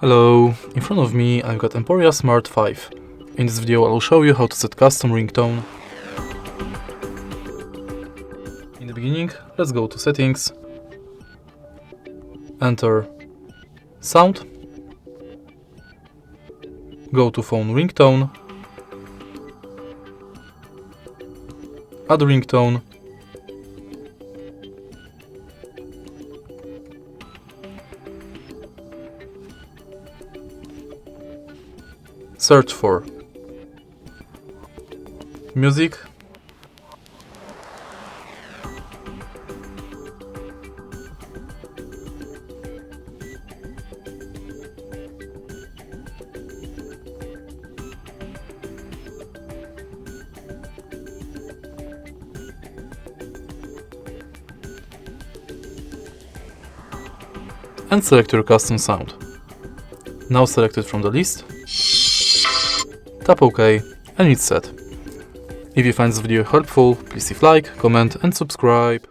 Hello, in front of me I've got Emporia Smart 5. In this video I'll show you how to set custom ringtone. In the beginning, let's go to settings, enter sound, go to phone ringtone, add ringtone, search for music, and select your custom sound. Now select it from the list, tap OK, and it's set. If you find this video helpful, please leave like, comment and subscribe.